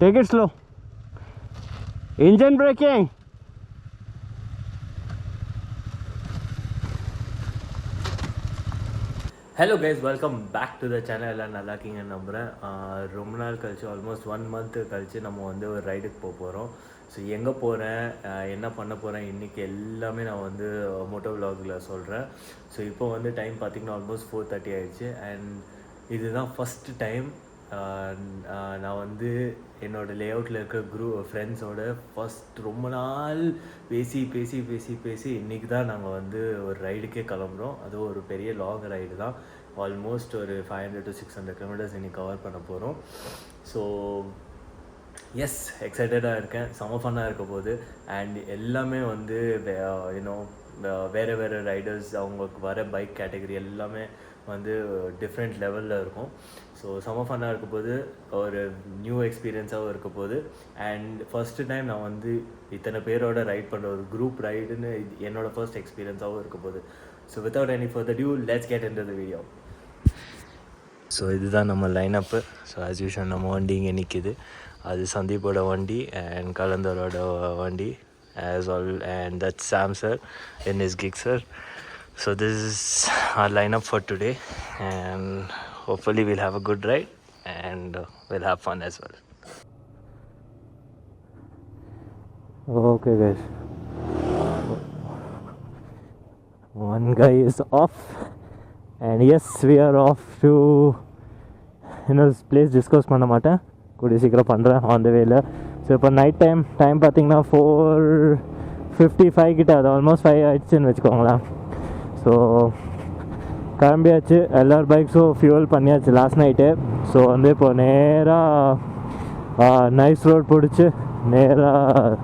Take it slow. Engine braking. Hello guys, welcome back to the channel. எல்லாம் நல்லா இருக்கீங்கன்னு நம்புகிறேன். ரொம்ப நாள் கழிச்சு ஆல்மோஸ்ட் 1 month கழிச்சு நம்ம வந்து ஒரு ரைடுக்கு போகிறோம். ஸோ எங்கே போகிறேன், என்ன பண்ண போகிறேன், இன்றைக்கி எல்லாமே நான் வந்து மோட்டோ விலாகில் சொல்கிறேன். ஸோ இப்போ வந்து டைம் பார்த்திங்கன்னா ஆல்மோஸ்ட் 4:30 ஆகிடுச்சு. அண்ட் இதுதான் ஃபஸ்ட்டு டைம் நான் வந்து என்னோடய லேஅவுட்டில் இருக்க ஃப்ரெண்ட்ஸோட ஃபஸ்ட் ரொம்ப நாள் பேசி இன்றைக்கி தான் நாங்கள் வந்து ஒரு ரைடுக்கே கிளம்புறோம். அதுவும் ஒரு பெரிய லாங் ரைடு தான். ஆல்மோஸ்ட் ஒரு 500 to 600 கிலோமீட்டர்ஸ் இன்றைக்கி கவர் பண்ண போகிறோம். ஸோ எஸ், எக்ஸைட்டடாக இருக்கேன். செம ஃபன்னாக இருக்க போகுது. அண்ட் எல்லாமே வந்து வேறு ரைடர்ஸ், அவங்களுக்கு வர பைக் கேட்டகரி எல்லாமே வந்து டிஃப்ரெண்ட் லெவலில் இருக்கும். ஸோ செம ஃபன்னாக இருக்க போது, ஒரு நியூ எக்ஸ்பீரியன்ஸாகவும் இருக்க போது. அண்ட் ஃபஸ்ட்டு டைம் நான் வந்து இத்தனை பேரோட ரைட் பண்ணுற ஒரு குரூப் ரைடுன்னு என்னோடய ஃபர்ஸ்ட் எக்ஸ்பீரியன்ஸாகவும் இருக்க போது. So without any further due, let's get into the video. So இதுதான் நம்ம லைனப்பு. ஸோ ஆஸ் யூஷுவல் நம்ம வண்டி இங்கே நிற்கிது. அது சந்தீப்போட வண்டி அண்ட் கலந்தரோட வண்டி as all, and that's Sam sir in his gig sir. So this is our lineup for today, and hopefully we'll have a good ride and we'll have fun as well. Okay guys, one guy is off, and yes, we are off to this place. Discuss பண்ண மாட்டேன், கூடிய சீக்கிரம் பண்ணுறேன் on the வேல. So இப்போ night time பார்த்திங்கன்னா 4:55 கிட்ட, அது ஆல்மோஸ்ட் 5 ஆயிடுச்சுன்னு வச்சுக்கோங்களேன். ஸோ கிளம்பியாச்சு. எல்லார் பைக்ஸும் ஃபியூல் பண்ணியாச்சு லாஸ்ட் நைட்டு. ஸோ வந்து இப்போ நேராக நைஸ் ரோட் பிடிச்சி நேராக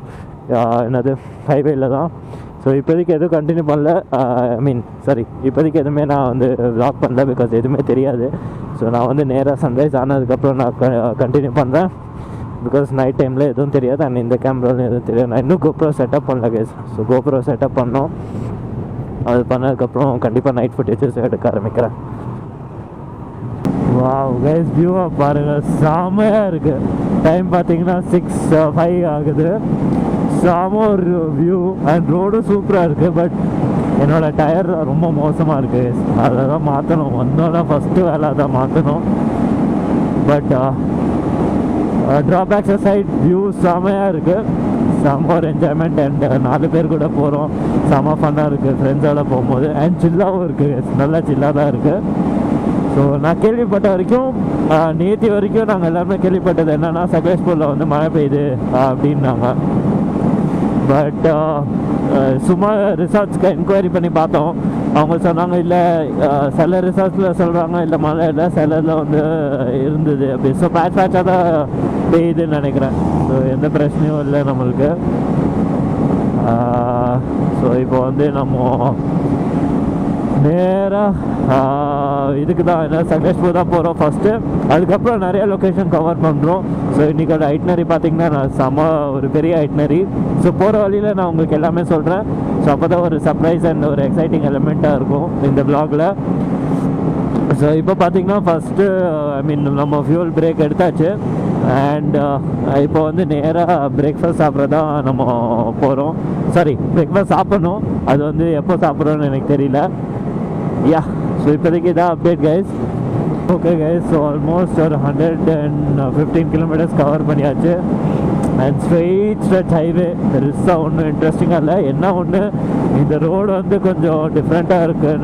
ஹைவேயில் தான். ஸோ இப்போதைக்கு எதுவும் கண்டினியூ பண்ணல. இப்போதைக்கு எதுவுமே நான் வந்து வ்ளாக் பண்ணல, பிகாஸ் எதுவுமே தெரியாது. ஸோ நான் வந்து நேராக சன்ரைஸ் ஆனதுக்கப்புறம் நான் கண்டினியூ பண்ணுறேன், பிகாஸ் நைட் டைமில் எதுவும் தெரியாது. அண்ட் இந்த கேமராவில் எதுவும் தெரியாது. நான் இன்னும் கோப்ரோ செட்டப் பண்ணல கேஸ். ஸோ கோப்ரோ செட்டப் பண்ணோம். அது பண்ணதுக்கப்புறம் கண்டிப்பாக நைட் ஃபுட்டேஜஸ் எடுக்க ஆரம்பிக்கிறேன். வாவ் கைஸ், வியூவாக பாருங்கள், செமையாக இருக்குது. டைம் பார்த்தீங்கன்னா 6:05 ஆகுது. செம ஒரு வியூ அண்ட் ரோடும் சூப்பராக இருக்குது. பட் என்னோடய டயர் ரொம்ப மோசமாக இருக்குது. அதை தான் மாற்றணும். வந்தோன்னா ஃபஸ்ட்டு வேலை தான் மாற்றணும். பட் ட்ராபேக்ஸ் சைட் வியூ செமையாக இருக்குது. செம்ம ஒரு என்ஜாய்மெண்ட். அண்ட் 4 பேர் கூட போகிறோம். செம்ம ஃபன்னாக இருக்குது ஃப்ரெண்ட்ஸோட போகும்போது. அண்ட் சில்லாகவும் இருக்குது, நல்லா சில்லாக தான் இருக்குது. ஸோ நான் கேள்விப்பட்ட வரைக்கும், நேற்று வரைக்கும் நாங்கள் எல்லாருமே கேள்விப்பட்டது என்னென்னா சகலேஷ்பூரில் வந்து மழை பெய்யுது அப்படின்னாங்க. பட் சும்மா ரிசார்ட்ஸ்க்கு என்கொயரி பண்ணி பார்த்தோம். அவங்க சொன்னாங்க இல்லை, சில ரிசார்ட்ஸில் சொல்கிறாங்க இல்லை மழை இல்லை, சிலரில் வந்து இருந்தது அப்படி. ஸோ பேட்சாக தான் பெய்யுதுன்னு நினைக்கிறேன். ஸோ எந்த பிரச்சனையும் இல்லை நம்மளுக்கு. ஸோ இப்போ வந்து நம்ம நேராக இதுக்கு தான், என்ன சகலேஷ்பூர் தான் போகிறோம் ஃபஸ்ட்டு. அதுக்கப்புறம் நிறைய லொக்கேஷன் கவர் பண்ணுறோம். ஸோ இன்றைக்கோட ஐட்னரி பார்த்திங்கன்னா நான் செம ஒரு பெரிய ஐட்னரி. ஸோ போகிற வழியில் நான் உங்களுக்கு எல்லாமே சொல்கிறேன். ஸோ அப்போ தான் ஒரு சர்ப்ரைஸ் அண்ட் ஒரு எக்ஸைட்டிங் எலிமெண்ட்டாக இருக்கும் இந்த வ்ளாகில். ஸோ இப்போ பார்த்திங்கன்னா ஃபஸ்ட்டு நம்ம ஃபியூல் பிரேக் எடுத்தாச்சு. அண்ட் இப்போ வந்து நேராக பிரேக்ஃபாஸ்ட் சாப்பிட்றதான் நம்ம போகிறோம். பிரேக்ஃபாஸ்ட் சாப்பிட்ணும். அது வந்து எப்போ சாப்பிட்றோன்னு எனக்கு தெரியல. ஸோ இப்போதைக்கு இதான் update guys. Okay guys, so almost ஒரு 115 கிலோமீட்டர்ஸ் கவர் பண்ணியாச்சு. And stretch highway. பெருசாக ஒன்றும் இன்ட்ரெஸ்டிங்காக இல்லை. என்ன ஒன்று, இந்த ரோடு வந்து கொஞ்சம் டிஃப்ரெண்ட்டாக இருக்குது.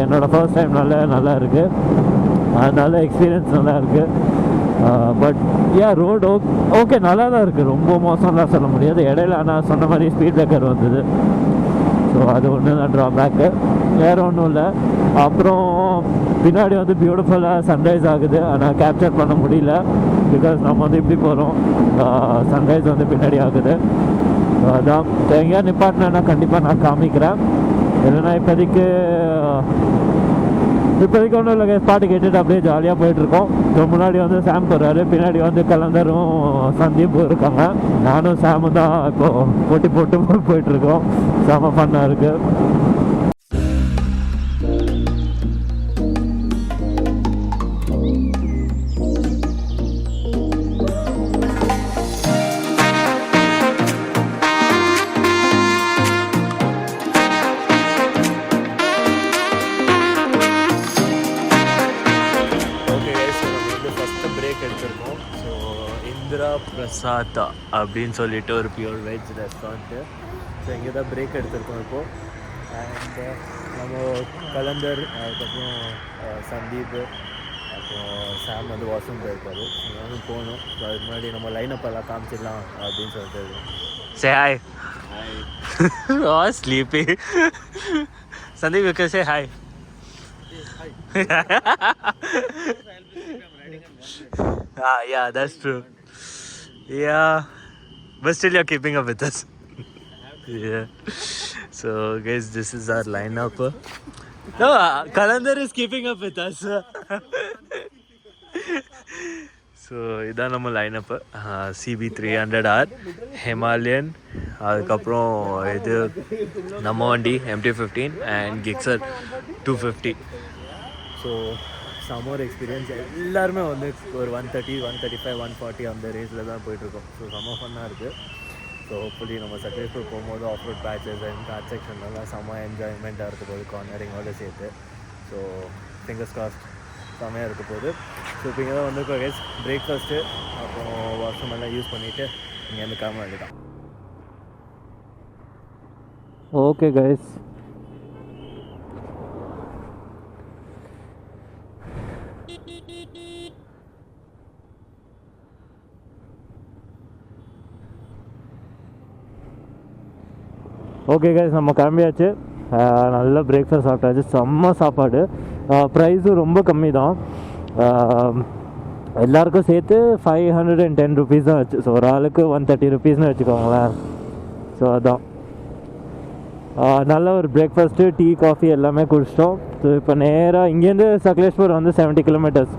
என்னோடய ஃபர்ஸ்ட் டைம் நல்லா இருக்குது. அதனால எக்ஸ்பீரியன்ஸ் நல்லா இருக்குது. பட் ரோடு ஓகே நல்லா தான் இருக்குது. ரொம்ப மோசம்லாம் சொல்ல முடியாது. இடையில நான் சொன்ன மாதிரி ஸ்பீட் பிரேக்கர் வந்தது. ஸோ அது ஒன்று தான் ட்ராபேக்கு, வேறு ஒன்றும் இல்லை. அப்புறம் பின்னாடி வந்து பியூட்டிஃபுல்லாக சன்ரைஸ் ஆகுது. ஆனால் கேப்சர் பண்ண முடியல, பிகாஸ் நம்ம வந்து இப்படி போகிறோம். சன்ரைஸ் வந்து பின்னாடி ஆகுது. அதான் எங்கேயா நிப்பாட்டினேன்னா கண்டிப்பாக நான் காமிக்கிறேன். இல்லைன்னா இப்போதைக்கு ஒன்றும் இல்லை, பாட்டு கேட்டுட்டு அப்படியே ஜாலியாக போயிட்டுருக்கோம். ஸோ முன்னாடி வந்து சாம் போகிறாரு, பின்னாடி வந்து கலந்தரும் சந்தீப்பும் இருக்காங்க. நானும் சாமும் தான் இப்போது போட்டு போயிட்டுருக்கோம். செம ஃபன்னாக இருக்குது. பிரசாதா அப்படின்னு சொல்லிட்டு ஒரு பியூர் வெஜ் ரெஸ்டாரண்ட்டு. ஸோ இங்கே தான் பிரேக் எடுத்திருக்கோம் இப்போது. அண்ட் நம்ம கலந்தர், அதுக்கப்புறம் சந்தீப், அப்புறம் சாம் வந்து வாஷ்ரூம் போயிருக்காரு. நானும் போகணும். ஸோ அதுக்கு முன்னாடி நம்ம லைனப் எல்லாம் காமிச்சிடலாம் அப்படின்னு சொல்லிட்டு say hi. Hi. Oh, sleepy. Sandeep, you can say hi. Yeah, that's true. Yeah, but still you're keeping up with us. Yeah. So guys, this is our lineup. No, Kalandar is keeping up with us. So இதான் நம்ம லைனப்பு. CB 300R, Himalayan, அதுக்கப்புறம் இது நம்ம வண்டி MT-15 and Gixxer 250. So summer experience எல்லாருமே வந்து ஒரு 130, 135, 140 அந்த ரேஞ்சில் தான் போயிட்டுருக்கோம். ஸோ செம்ம ஃபன்னாக இருக்குது. ஸோ ஹோப்ஃபுல்லி நம்ம சக்ஸஸ்ஃபுல் போகும்போது off road patches and car செக்ஷன்லாம் செம்ம என்ஜாய்மெண்ட்டாக இருக்க போது, கார்னரிங்கோடு சேர்த்து. ஸோ ஃபிங்கர்ஸ் கிராஸ்ட் செம்மையாக இருக்க போகுது. ஸோ இப்போ இங்கே தான் வந்துருக்கோம் கைஸ். பிரேக்ஃபாஸ்ட்டு அப்புறம் வாஷ்ரூம் எல்லாம் யூஸ் பண்ணிவிட்டு இங்கேருந்து கிளம்ப வேண்டியதான். ஓகே கைஸ், நம்ம கிளம்பியாச்சு. நல்ல பிரேக்ஃபாஸ்ட் சாப்பிட்டாச்சு. செம்ம சாப்பாடு. ப்ரைஸும் ரொம்ப கம்மி தான். எல்லாருக்கும் சேர்த்து 510 ருபீஸ் தான் ஆச்சு. ஸோ ஒரு ஆளுக்கு 130 ருபீஸ்னு வச்சுக்கோங்களேன். ஸோ அதான் நல்ல ஒரு பிரேக்ஃபாஸ்ட்டு, டீ, காஃபி எல்லாமே குடிச்சிட்டோம். ஸோ இப்போ நேராக இங்கேருந்து சக்லேஷ்பூர் வந்து 70 கிலோமீட்டர்ஸ்.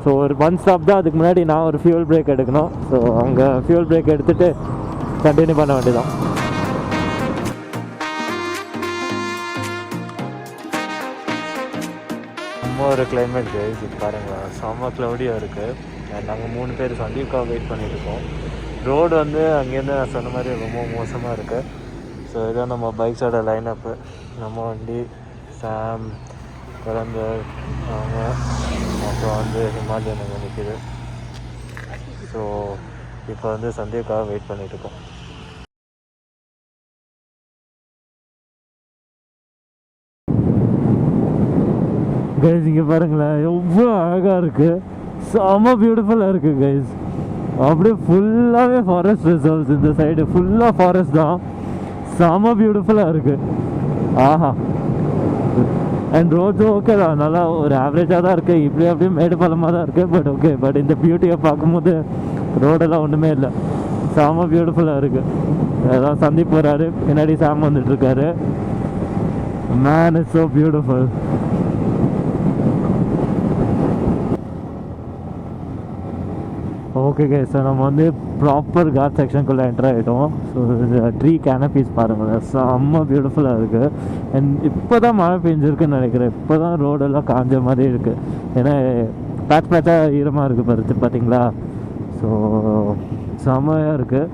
ஸோ ஒரு 1 ஸ்டாப் தான். அதுக்கு முன்னாடி நான் ஒரு ஃபியூல் பிரேக் எடுக்கணும். ஸோ அங்கே ஃபியூல் பிரேக் எடுத்துகிட்டு கண்டினியூ பண்ண வேண்டியதான். ஒரு கிளைமேட் கைஸ், இது பாருங்கள், செம்ம க்ளவுடியாக இருக்குது. அண்ட் நாங்கள் 3 பேர் சந்தீப்காக வெயிட் பண்ணியிருக்கோம். ரோடு வந்து அங்கேருந்து நான் சொன்ன மாதிரி ரொம்ப மோசமாக இருக்குது. ஸோ இதான் நம்ம பைக்ஸோட லைனப்பு. நம்ம வண்டி, சாம், கலந்தர், அவங்க, அப்புறம் வந்து ஹிமாலயன் அங்கே நிற்கிது. ஸோ இப்போ வந்து சந்தீப்காக வெயிட் பண்ணிகிட்ருக்கோம். கைஸ் இங்கே பாருங்களேன், எவ்வளோ அழகாக இருக்குது. செம்ம பியூட்டிஃபுல்லாக இருக்குது கைஸ். அப்படியே ஃபுல்லாகவே ஃபாரஸ்ட் ரிசர்வ்ஸ். இந்த சைடு ஃபுல்லாக ஃபாரஸ்ட் தான். செம்ம பியூட்டிஃபுல்லாக இருக்குது. ஆஹா. அண்ட் ரோட்ஸும் ஓகே தான், நல்லா ஒரு ஆவரேஜாக தான் இருக்குது. இப்படி அப்படியே மேடு பள்ளமாக தான் இருக்குது. பட் ஓகே, பட் இந்த பியூட்டியை பார்க்கும்போது ரோடெல்லாம் ஒன்றுமே இல்லை. செம்ம பியூட்டிஃபுல்லாக இருக்குது. அதான் சந்தீப் போகிறாரு, பின்னாடி சாம் வந்துட்டுருக்காரு. Man, it's so beautiful. Okay guys, so நம்ம வந்து ப்ராப்பர் காட் செக்ஷனுக்குள்ளே என்டர் ஆகிட்டோம். ஸோ ட்ரீ கேனபீஸ் பாருங்களேன், செம்ம பியூட்டிஃபுல்லாக இருக்குது. அண்ட் இப்போ தான் மழை பெஞ்சிருக்குன்னு நினைக்கிறேன். இப்போ தான் ரோடெல்லாம் காஞ்ச மாதிரி இருக்குது. ஏன்னா பேட்ச் பேட்சாக ஈரமாக இருக்குது பருத்து பார்த்தீங்களா. ஸோ செம்மையாக இருக்குது.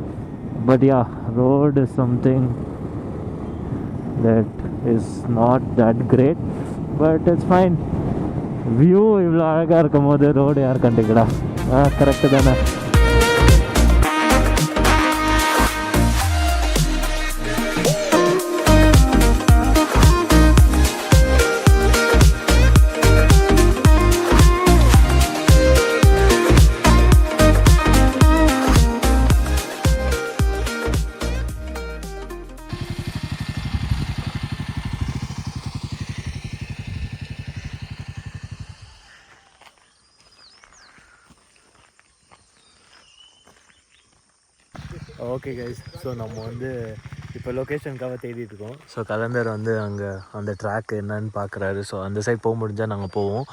But yeah, road is something that is not that great, but it's fine. View இவ்வளோ அழகாக இருக்கும் போது ரோடு யார் கண்டுக்கடா. கரெக்டு தானே. ஓகே கைஸ், ஸோ நம்ம வந்து இப்போ லொக்கேஷனுக்காக தேடிட்டு இருக்கோம். ஸோ கலந்தர் வந்து அங்கே அந்த ட்ராக் என்னன்னு பார்க்குறாரு. ஸோ அந்த சைட் போக முடிஞ்சால் நாங்கள் போவோம்.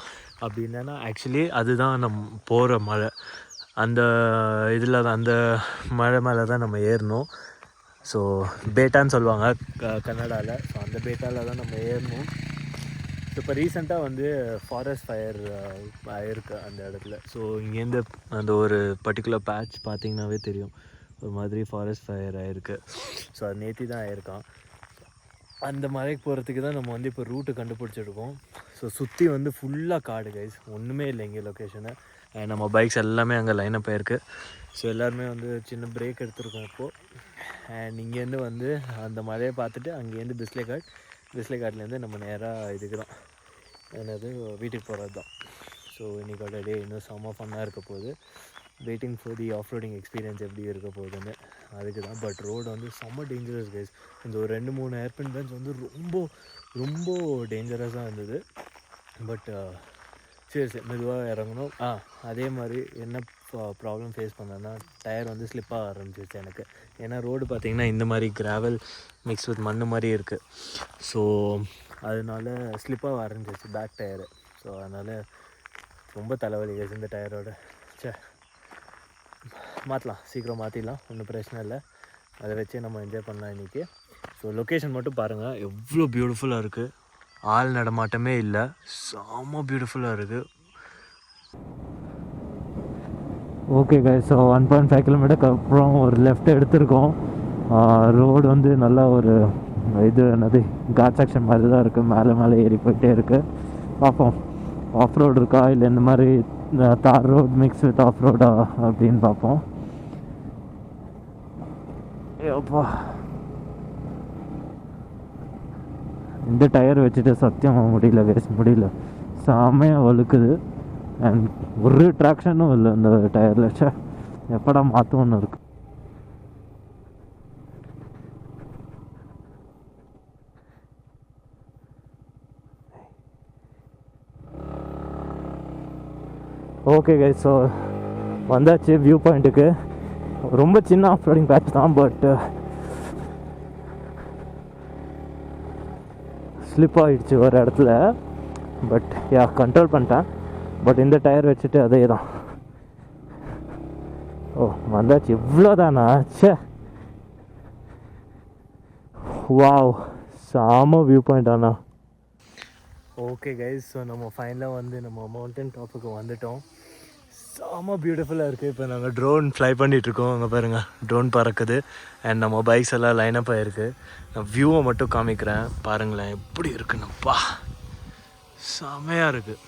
அப்படி என்னென்னா ஆக்சுவலி அதுதான் நம்ம போகிற மலை. அந்த இதில் தான், அந்த மலை மேலே தான் நம்ம ஏறணும். ஸோ பேட்டான்னு சொல்லுவாங்க கன்னடாவில். ஸோ அந்த பேட்டாவில் தான் நம்ம ஏறணும். ஸோ இப்போ ரீசெண்டாக வந்து ஃபாரஸ்ட் ஃபயர் ஆயிருக்கு அந்த இடத்துல. ஸோ இங்கேருந்து அந்த ஒரு பர்டிகுலர் பேட்ச் பார்த்திங்கனாவே தெரியும், ஒரு மாதிரி ஃபாரஸ்ட் ஃபயர் ஆகிருக்கு. ஸோ அது நேற்று தான் ஆகிருக்கான். அந்த மலைக்கு போகிறதுக்கு தான் நம்ம வந்து இப்போ ரூட்டு கண்டுபிடிச்சிருக்கோம். ஸோ சுற்றி வந்து ஃபுல்லாக காடு கைஸ், ஒன்றுமே இல்லை இங்கே லொக்கேஷனு. நம்ம பைக்ஸ் எல்லாமே அங்கே லைனப் ஆயிருக்கு. ஸோ எல்லாருமே வந்து சின்ன பிரேக் எடுத்துருக்கோம் இப்போது. அண்ட் இங்கேருந்து வந்து அந்த மலையை பார்த்துட்டு அங்கேருந்து பிஸ்லே காட்லேருந்து நம்ம நேராக இதுக்கு தான் என்னது வீட்டுக்கு போகிறது தான். ஸோ இன்றைக்கோட டே இன்னும் செம்ம ஃபன்னாக இருக்க போகுது. Waiting for the of roading experience எப்படி இருக்க போகுதுன்னு அதுக்கு தான். பட் ரோடு வந்து செம்ம டேஞ்சரஸ் கைஸ். இந்த ஒரு 2-3 ஏர்பின் பென்ஸ் வந்து ரொம்ப ரொம்ப டேஞ்சரஸாக இருந்தது. பட் சரி மெதுவாக இறங்கணும். அதே மாதிரி என்ன ப்ராப்ளம் ஃபேஸ் பண்ணேன்னா டயர் வந்து ஸ்லிப்பாக ஆரம்பிச்சிருச்சு எனக்கு. ஏன்னா ரோடு பார்த்திங்கன்னா இந்த மாதிரி கிராவல் மிக்ஸ் வித் மண் மாதிரி இருக்குது. ஸோ அதனால ஸ்லிப்பாக ஆரம்பிச்சிருச்சு பேக் டயரு. ஸோ அதனால் ரொம்ப தலைவலி இந்த டயரோட. மாற்றலாம், சீக்கிரம் மாற்றிடலாம், ஒன்றும் பிரச்சனை இல்லை. அதை வச்சே நம்ம என்ஜாய் பண்ணலாம் இன்றைக்கி. ஸோ லொக்கேஷன் மட்டும் பாருங்கள் எவ்வளோ பியூட்டிஃபுல்லாக இருக்குது. ஆள் நடமாட்டமே இல்லை, செம்ம பியூட்டிஃபுல்லாக இருக்குது. ஓகே கைஸ், ஸோ 1.5 கிலோமீட்டருக்கு அப்புறம் ஒரு லெஃப்ட் எடுத்திருக்கோம். ரோடு வந்து நல்லா ஒரு இது என்னது காட் செக்ஷன் மாதிரி தான் இருக்குது. மேலே ஏறி போயிட்டே இருக்குது. பார்ப்போம் ஆஃப் ரோடு இருக்கா இல்லை இந்த மாதிரி தார் ரோட் மிக்ஸ் வித் ஆஃப் ரோடா அப்படின்னு பார்ப்போம். அப்பா இந்த டயர் வச்சுட்டு சத்தியமாக முடியல கைஸ், முடியல. செம்மையாக வழுக்குது. அண்ட் ஒரு ட்ராக்ஷனும் இல்லை இந்த டயரில். எப்படா மாற்றணும்னு இருக்குது. ஓகே கைஸ், ஸோ வந்தாச்சு வியூ பாயிண்ட்டுக்கு. ரொம்ப சின்ன ஆஃப் ரோடிங் பேட்ச் தான், பட் ஸ்லிப் ஆகிடுச்சு ஒரு இடத்துல. பட் கண்ட்ரோல் பண்ணிட்டேன். பட் இந்த டயர் வச்சுட்டு அதே தான். வந்தாச்சு, இவ்வளோதானா? வாவ், சாம வியூ பாயிண்ட் ஆனா. ஓகே கைஸ், ஸோ நம்ம ஃபைனலாக வந்து நம்ம மவுண்டன் டாப்புக்கு வந்துட்டோம். செம்ம பியூட்டிஃபுல்லாக இருக்குது. இப்போ நாங்கள் ட்ரோன் ஃப்ளை பண்ணிகிட்ருக்கோம். அங்கே பாருங்கள் ட்ரோன் பறக்குது. அண்ட் நம்ம பைக்ஸ் எல்லாம் லைனப் ஆகிருக்கு. நான் வியூவை மட்டும் காமிக்கிறேன், பாருங்களேன் எப்படி இருக்குன்னுப்பா. செம்மையாக இருக்குது.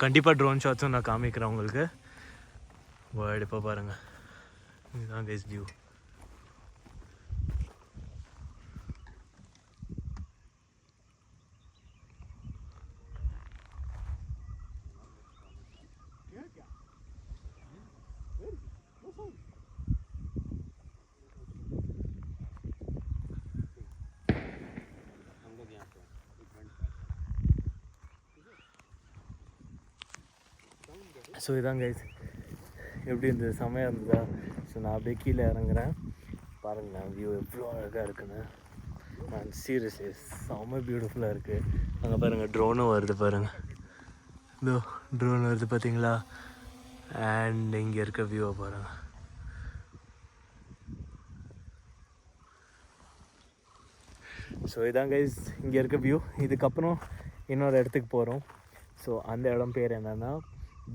கண்டிப்பாக ட்ரோன் ஷாட்ஸும் நான் காமிக்கிறேன் உங்களுக்கு. இப்போ பாருங்கள், இதுதான் கைஸ் வியூ. ஸோ இதான் கைஸ், எப்படி இருந்தது? செம்மையாக இருந்ததா? ஸோ நான் அப்படியே கீழே இறங்குறேன், பாருங்களேன் வியூ எவ்வளோ அழகாக இருக்குன்னு. நான் சீரியஸ்லி செம்ம பியூட்டிஃபுல்லாக இருக்குது. அங்கே பாருங்கள் ட்ரோனும் வருது பாருங்கள், இதோ ட்ரோன் வருது பார்த்தீங்களா? அண்ட் இங்கே இருக்க வியூவை பாருங்கள். ஸோ இதான் கைஸ் இங்கே இருக்க வியூ. இதுக்கப்புறம் இன்னொரு இடத்துக்கு போகிறோம். ஸோ அந்த இடம் பேர் என்னென்னா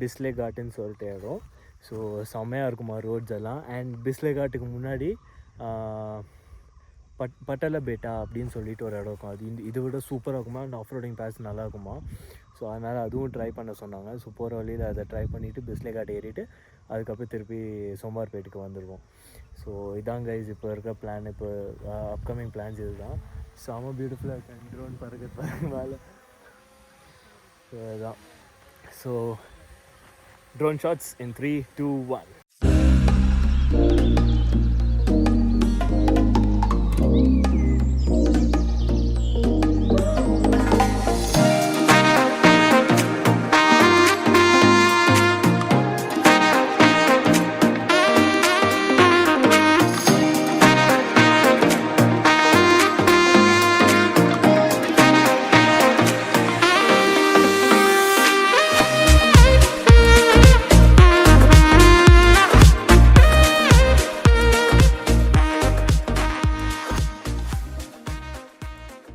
பிஸ்லே காட்டுன்னு சொல்லிட்டு இடம். ஸோ செம்மையாக இருக்குமா ரோட்ஸ் எல்லாம். அண்ட் பிஸ்லே காட்டுக்கு முன்னாடி பட்டலபேட்டா அப்படின்னு சொல்லிட்டு ஒரு இடம் இருக்கும். அது இதை விட சூப்பராக இருக்குமா. அண்ட் ஆஃப் ரோடிங் பேஸ் நல்லா இருக்குமா. ஸோ அதனால் அதுவும் ட்ரை பண்ண சொன்னாங்க. ஸோ போகிற வழியில் அதை ட்ரை பண்ணிவிட்டு பிஸ்லே காட் ஏறிட்டு அதுக்கப்புறம் திருப்பி சோமார்பேட்டுக்கு வந்துடுவோம். ஸோ இதான் கைஸ் இப்போ இருக்க பிளான். இப்போ அப்கமிங் பிளான்ஸ் இது தான். செம்ம பியூட்டிஃபுல்லாக இருக்கேன். ட்ரோன் பறக்கிறது மேலே. ஸோ அதுதான். ஸோ ட்ரோன் ஷாட்ஸ் இன் 3, 2, 1.